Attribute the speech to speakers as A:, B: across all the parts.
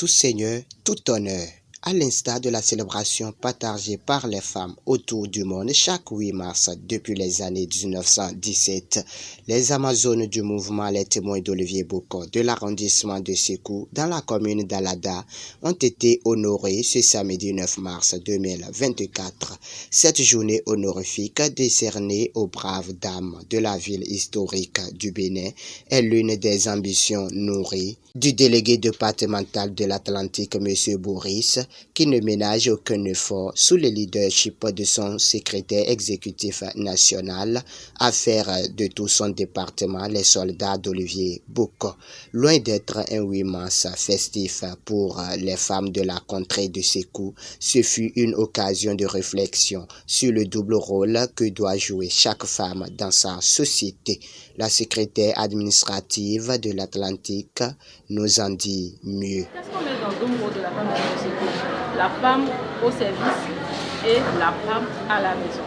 A: tout seigneur, tout honneur. À l'instar de la célébration partagée par les femmes autour du monde chaque 8 mars depuis les années 1917, les Amazones du mouvement Les Témoins d'Olivier Bocco de l'arrondissement de Sékou dans la commune d'Alada ont été honorées ce samedi 9 mars 2024. Cette journée honorifique décernée aux braves dames de la ville historique du Bénin est l'une des ambitions nourries du délégué départemental de l'Atlantique, M. Boris, qui ne ménage aucun effort sous le leadership de son secrétaire exécutif national à faire de tout son département les soldats d'Olivier Bocco. Loin d'être un 8 mars festif pour les femmes de la contrée de Sékou, ce fut une occasion de réflexion sur le double rôle que doit jouer chaque femme dans sa société. La secrétaire administrative de l'Atlantique nous en dit mieux.
B: Qu'est-ce qu'on met dans le double rôle de la femme dans la société? La femme au service et la femme à la maison.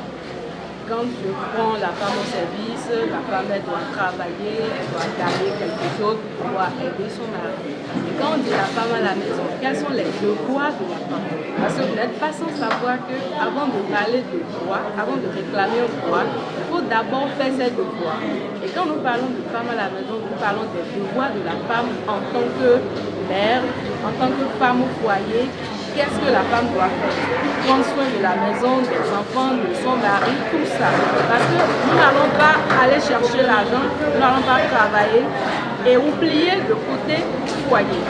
B: Quand je prends la femme au service, la femme elle doit travailler, elle doit garder quelque chose, elle doit aider son mari. Et quand on dit la femme à la maison, quels sont les devoirs de la femme? Parce que vous n'êtes pas sans savoir qu'avant de parler de droit, avant de réclamer un droit, il faut d'abord faire ses devoirs. Et quand nous parlons de femme à la maison, nous parlons des devoirs de la femme en tant que mère, en tant que femme au foyer. Qu'est-ce que la femme doit faire? Prendre soin de la maison, des enfants, de son mari, tout ça. Parce que nous n'allons pas aller chercher l'argent, nous n'allons pas travailler et oublier le côté foyer.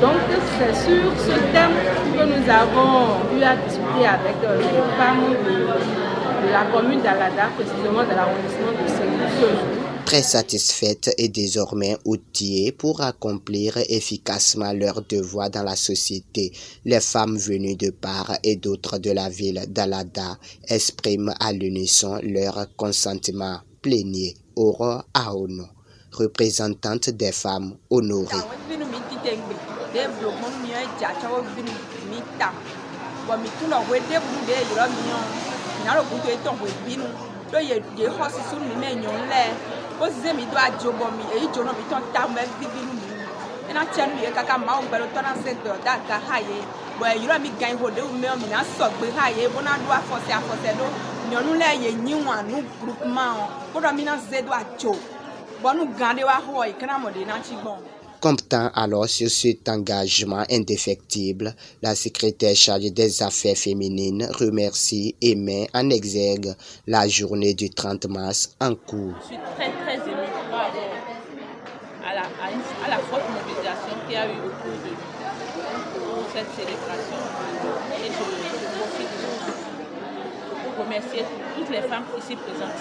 B: Donc c'est sur ce thème que nous avons eu à discuter avec les femmes de la commune d'Alada, précisément de l'arrondissement de Sékou ce jour.
A: Très satisfaites et désormais outillées pour accomplir efficacement leurs devoirs dans la société, les femmes venues de part et d'autre de la ville d'Alada expriment à l'unisson leur consentement plénier. Aurore Aono, représentante des femmes honorées. Comptant alors sur cet engagement indéfectible, la secrétaire chargée des affaires féminines remercie et met en exergue la journée du 30 mars en cours.
B: Je suis très émue par rapport à la forte mobilisation qu'il y a eu autour de cette célébration. Et je profite pour remercier toutes les femmes ici présentes.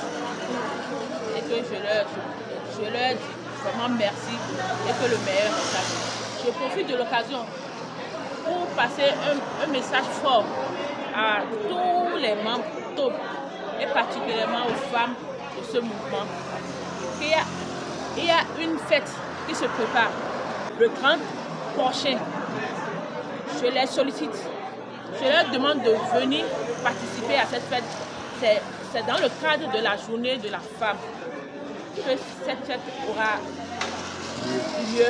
B: Et que je leur dis vraiment merci et que le meilleur est à venir. Je profite de l'occasion pour passer un message fort à tous les membres TOB et particulièrement aux femmes de ce mouvement. Il y a une fête qui se prépare le 30 prochain. Je les sollicite. Je leur demande de venir participer à cette fête. C'est dans le cadre de la journée de la femme que cette fête aura lieu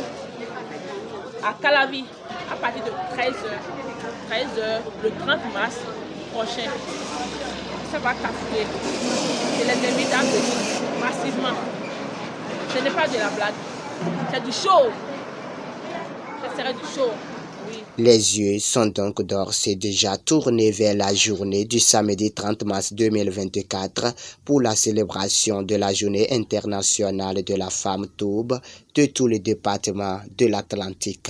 B: à Calavi à partir de 13h le 30 mars prochain. Ça va capter. Je les invite à venir massivement. Ce n'est pas de la blague, c'est du show. Ce serait du show. Oui.
A: Les yeux sont donc d'ores et déjà tournés vers la journée du samedi 30 mars 2024 pour la célébration de la journée internationale de la femme TOB de tout le département de l'Atlantique.